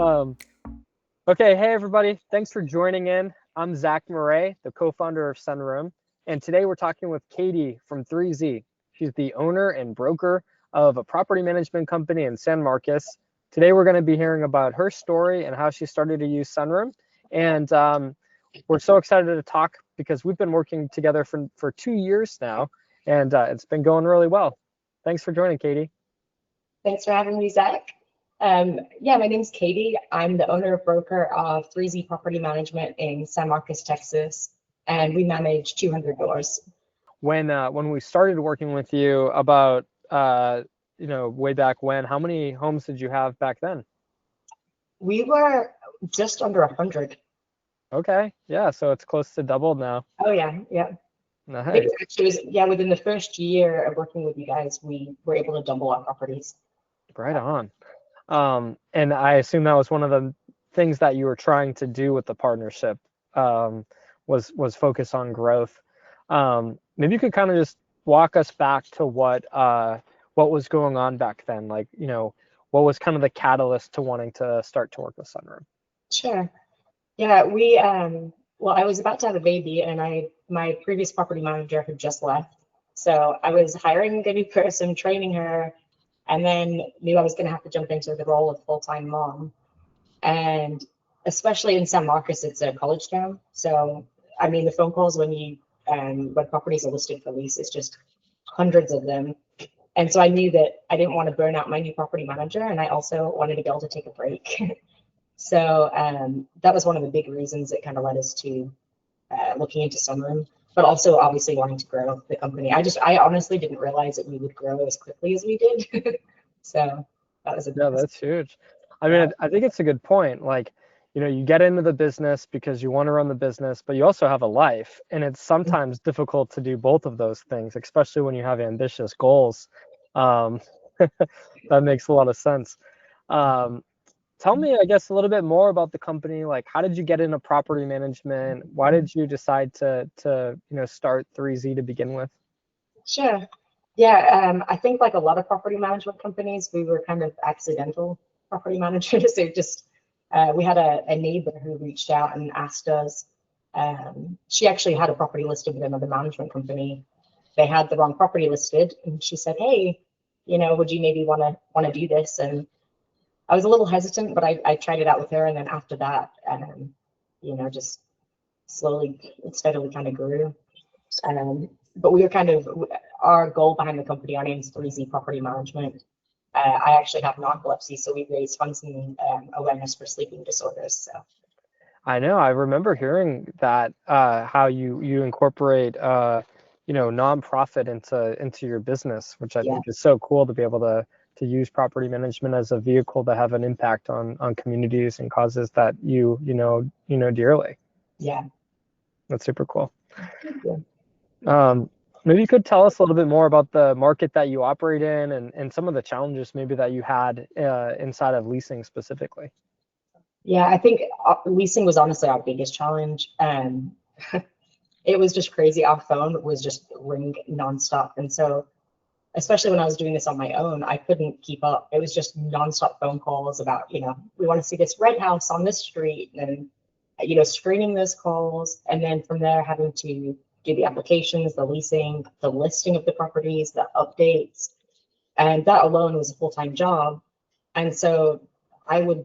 Um, okay, hey everybody, thanks for joining in. I'm Zach Murray, the co-founder of Sunroom, and today we're talking with Katy from 3Z. She's the owner and broker of a property management company in San Marcos. Today we're going to be hearing about her story and how she started to use Sunroom, and we're so excited to talk because we've been working together for 2 years now, and it's been going really well. Thanks for joining, Katy. Thanks for having me, Zach. Yeah, my name's Katy. I'm the owner and broker of 3Z Property Management in San Marcos, Texas, and we manage 200 doors. When we started working with you about way back when, how many homes did you have back then? We were just under 100. Okay, yeah, so it's close to doubled now. Oh yeah, yeah. I think Nice. it actually was, yeah, within the first year of working with you guys, we were able to double our properties. Right on. And I assume that was one of the things that you were trying to do with the partnership, was focus on growth. Maybe you could kind of just walk us back to what was going on back then, like, what was kind of the catalyst to wanting to start to work with Sunroom? Sure. Yeah, well, I was about to have a baby, and my previous property manager had just left. So I was hiring a new person, training her, and then knew I was going to have to jump into the role of full-time mom. And especially in San Marcos, it's a college town. So, I mean, the phone calls when properties are listed for lease, it's just hundreds of them. And so I knew that I didn't want to burn out my new property manager, and I also wanted to be able to take a break. So that was one of the big reasons that kind of led us to looking into Sunroom, but also obviously wanting to grow the company. I honestly didn't realize that we would grow as quickly as we did. So that was Yeah, that's huge. I mean, I think it's a good point. Like, you get into the business because you want to run the business, but you also have a life, and it's sometimes difficult to do both of those things, especially when you have ambitious goals. Um, that makes a lot of sense. Tell me, I guess, a little bit more about the company. Like, how did you get into property management? Why did you decide to start 3Z to begin with? Sure. Yeah, I think like a lot of property management companies, we were kind of accidental property managers. We had a neighbor who reached out and asked us. She actually had a property listed with another management company. They had the wrong property listed, and she said, "Hey, would you maybe want to do this?" And I was a little hesitant, but I tried it out with her, and then after that, just slowly, steadily kind of grew. But we were kind of, our goal behind the company, our name is 3Z Property Management. I actually have narcolepsy, so we raise funds and awareness for sleeping disorders. So I know, I remember hearing that, how you incorporate nonprofit into your business, which I yeah, think is so cool to be able to use property management as a vehicle to have an impact on communities and causes that you know dearly. yeah. That's super cool. Yeah. Maybe you could tell us a little bit more about the market that you operate in and some of the challenges maybe that you had inside of leasing specifically. Yeah, I think leasing was honestly our biggest challenge. It was just crazy. Our phone was just ring nonstop. And so, especially when I was doing this on my own, I couldn't keep up. It was just nonstop phone calls about, we want to see this red house on this street, and, screening those calls. And then from there, having to do the applications, the leasing, the listing of the properties, the updates. And that alone was a full-time job. And so I would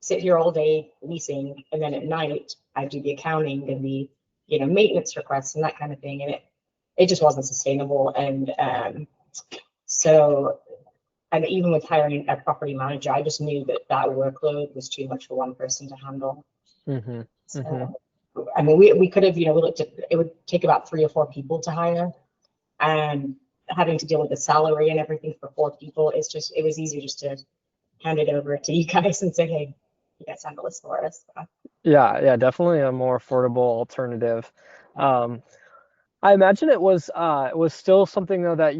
sit here all day leasing, and then at night I do the accounting and the maintenance requests and that kind of thing, and it just wasn't sustainable. And so, and even with hiring a property manager, I just knew that workload was too much for one person to handle. Mm-hmm. So, Mm-hmm. I mean, we could have, we looked at, it would take about 3 or 4 people to hire, and having to deal with the salary and everything for 4 people, it was easier just to hand it over to you guys and say, hey, you guys handle this for us. Yeah, definitely a more affordable alternative. I imagine it was still something though that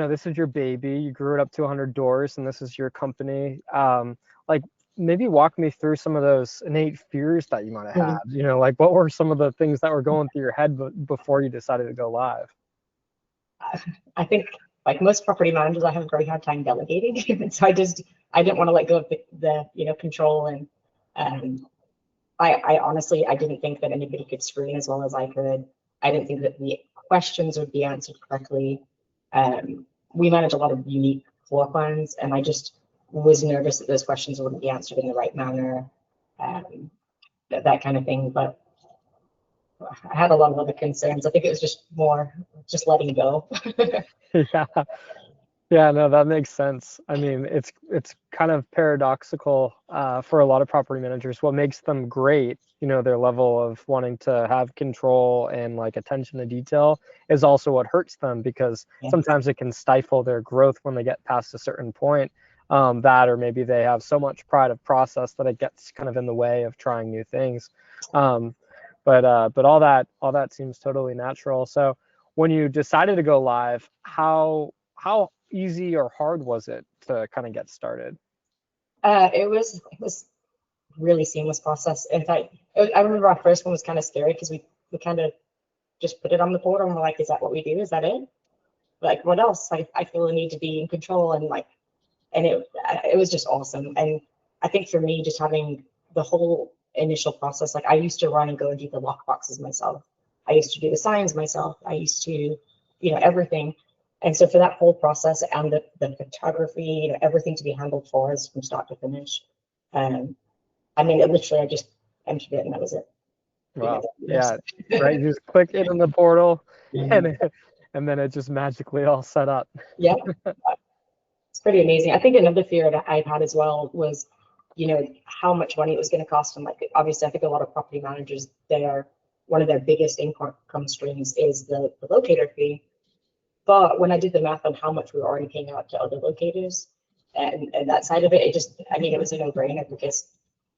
this is your baby, you grew it up to 100 doors, and this is your company. Like, maybe walk me through some of those innate fears that you might have had. Like, what were some of the things that were going through your head before you decided to go live? I think, like most property managers, I have a very hard time delegating. So I didn't want to let go of the control. And I honestly, I didn't think that anybody could screen as well as I could. I didn't think that the questions would be answered correctly. We manage a lot of unique floor plans, and I just was nervous that those questions wouldn't be answered in the right manner, that kind of thing. But I had a lot of other concerns. I think it was just more just letting go. Yeah. Yeah, no, that makes sense. I mean, it's kind of paradoxical for a lot of property managers. What makes them great, their level of wanting to have control and like attention to detail is also what hurts them, because Yeah. sometimes it can stifle their growth when they get past a certain point. That, or maybe they have so much pride of process that it gets kind of in the way of trying new things. But all that seems totally natural. So when you decided to go live, how easy or hard was it to kind of get started? It was really seamless process. In fact, I remember our first one was kind of scary because we kind of just put it on the board and we're like, is that what we do? Is that it? Like, what else? I feel the need to be in control, and it was just awesome. And I think for me, just having the whole initial process, like I used to run and go and do the lock boxes myself. I used to do the signs myself. I used to, everything. And so for that whole process and the photography, everything to be handled for us from start to finish. I mean, literally, I just entered it and that was it. Wow. Yeah. Right. You just click it in the portal, and then it just magically all set up. Yeah. It's pretty amazing. I think another fear that I've had as well was, how much money it was going to cost them. Like, obviously, I think a lot of property managers, one of their biggest income streams is the locator fee. But when I did the math on how much we were already paying out to other locators and that side of it, it was a no-brainer, because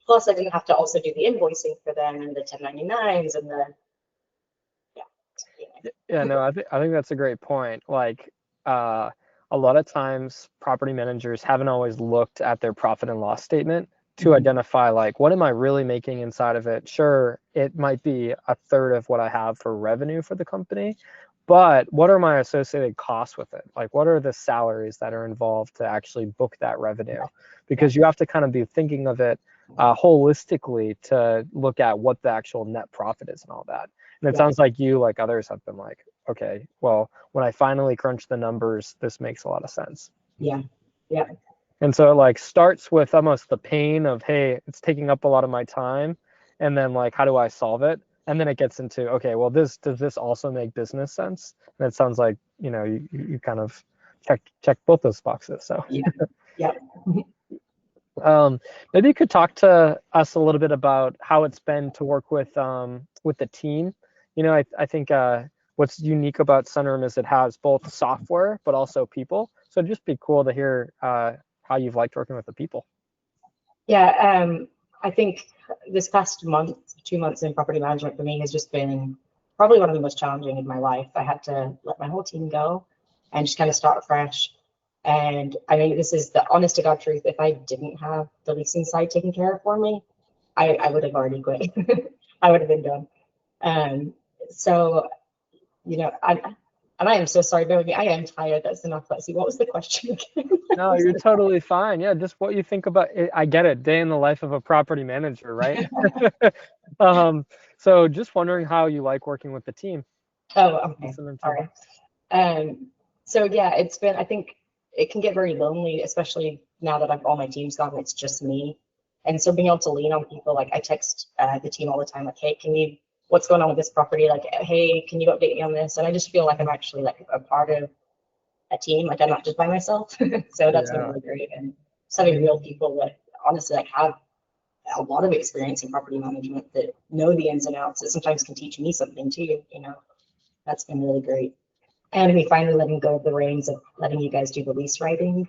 plus I didn't have to also do the invoicing for them and the 1099s and Yeah, no, I think that's a great point. Like, a lot of times property managers haven't always looked at their profit and loss statement to identify, like, what am I really making inside of it? Sure, it might be a third of what I have for revenue for the company, but what are my associated costs with it? Like, what are the salaries that are involved to actually book that revenue? Because you have to kind of be thinking of it holistically to look at what the actual net profit is and all that. And it sounds like you, like others, have been like, okay, well, when I finally crunch the numbers, this makes a lot of sense. Yeah. Yeah. And so it like starts with almost the pain of, hey, it's taking up a lot of my time. And then like, how do I solve it? And then it gets into, okay, well, does this also make business sense? And it sounds like, you kind of check both those boxes. So Yeah. maybe you could talk to us a little bit about how it's been to work with the team. I think what's unique about Sunroom is it has both software but also people. So it'd just be cool to hear how you've liked working with the people. Yeah. I think this past 2 months in property management for me has just been probably one of the most challenging in my life. I had to let my whole team go and just kind of start fresh. And I mean, this is the honest to God truth. If I didn't have the leasing side taken care of for me, I would have already quit. I would have been done. So, and I am so sorry, bear with me. I am tired. That's enough. Let's see. What was the question again? No, you're totally fine. Yeah, just what you think about it. I get it. Day in the life of a property manager, right? So just wondering how you like working with the team. Oh, okay. All right. So yeah, I think it can get very lonely, especially now that all my team's gone, it's just me. And so being able to lean on people, like I text the team all the time, like, hey, what's going on with this property? Like, hey, can you update me on this? And I just feel like I'm actually like a part of a team, like I'm not just by myself. So that's been really great. And just having real people that honestly like have a lot of experience in property management that know the ins and outs that sometimes can teach me something too, that's been really great. And we finally letting go of the reins of letting you guys do the lease writing.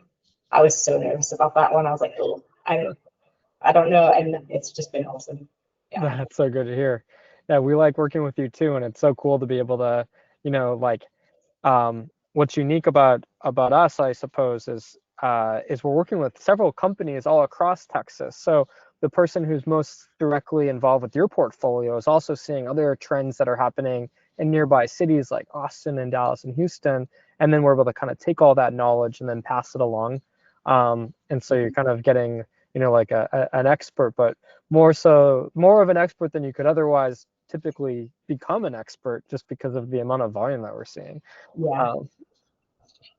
I was so nervous about that one. I was like, oh, I don't know. And it's just been awesome. Yeah. That's so good to hear. Yeah, we like working with you too, and it's so cool to be able to, what's unique about us, I suppose, is we're working with several companies all across Texas. So the person who's most directly involved with your portfolio is also seeing other trends that are happening in nearby cities like Austin and Dallas and Houston, and then we're able to kind of take all that knowledge and then pass it along. And so you're kind of getting like an expert, but more of an expert than you could otherwise typically become an expert just because of the amount of volume that we're seeing. Yeah. Um,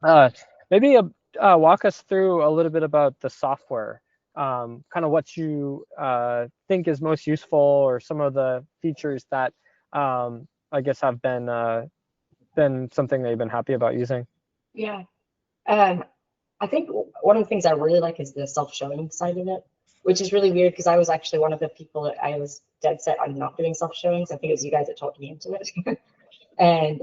uh, maybe walk us through a little bit about the software, kind of what you think is most useful, or some of the features that I guess have been something that you've been happy about using. Yeah. Um, I think one of the things I really like is the self-showing side of it, which is really weird because I was actually one of the people that I was dead set on not doing self-showings. I think it was you guys that talked me into it. And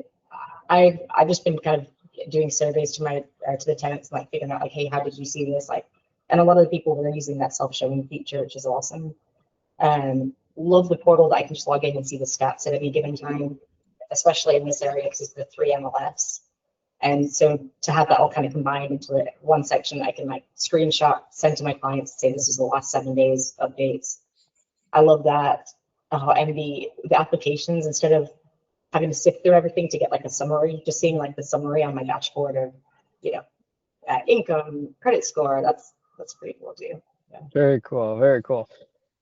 I've just been kind of doing surveys to my to the tenants, like figuring out like, hey, how did you see this? Like, and a lot of the people were using that self-showing feature, which is awesome. Love the portal that I can just log in and see the stats at any given time, especially in this area because it's the three MLFs. And so to have that all kind of combined into one section, I can like screenshot, send to my clients, say this is the last 7 days updates. I love that. And the applications, instead of having to sift through everything to get like a summary, just seeing like the summary on my dashboard of, you know, income, credit score. That's pretty cool too. Yeah. Very cool. Very cool.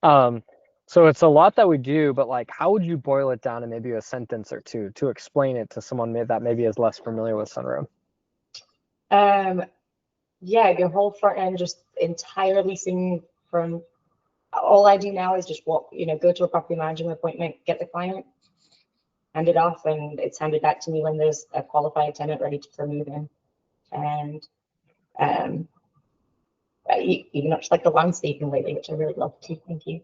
Um, so it's a lot that we do, but like, how would you boil it down in maybe a sentence or two to explain it to someone that maybe is less familiar with Sunroom? Yeah, your whole front end just entirely seen from. All I do now is just walk, go to a property management appointment, get the client, hand it off, and it's handed back to me when there's a qualified tenant ready for move in. And um, even just like the landscaping lately, which I really love too. Thank you.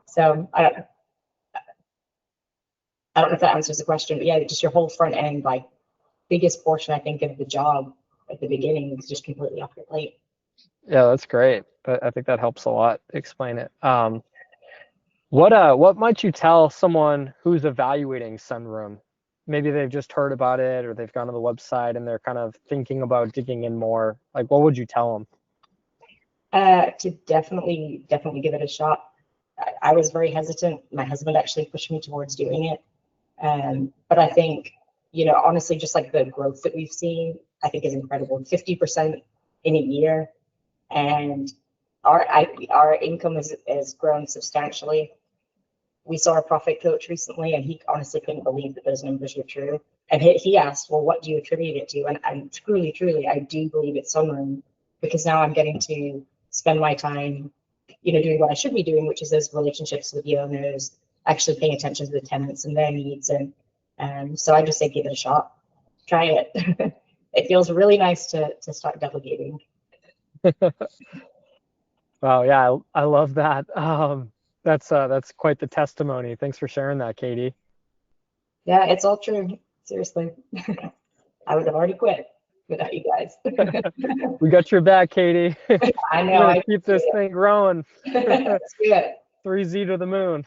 So I don't know if that answers the question, but yeah, just your whole front end, like biggest portion I think of the job at the beginning is just completely off your plate. Yeah, that's great. I think that helps a lot explain it. What might you tell someone who's evaluating Sunroom? Maybe they've just heard about it, or they've gone to the website and they're kind of thinking about digging in more. Like, what would you tell them? To definitely give it a shot. I was very hesitant. My husband actually pushed me towards doing it. But I think, honestly, just like the growth that we've seen, I think is incredible. 50% in a year, and our income has grown substantially. We saw a profit coach recently, and he honestly couldn't believe that those numbers were true. And he asked, "Well, what do you attribute it to?" And truly, I do believe it's Sunroom, because now I'm getting to spend my time, doing what I should be doing, which is those relationships with the owners, actually paying attention to the tenants and their needs. And so I just say, give it a shot, try it. It feels really nice to start delegating. Wow, yeah, I love that. That's quite the testimony. Thanks for sharing that, Katie. Yeah, it's all true. Seriously. I would have already quit without you guys. We got your back, Katie. I We're know. gonna keep this thing growing. Let's do it. 3Z to the moon.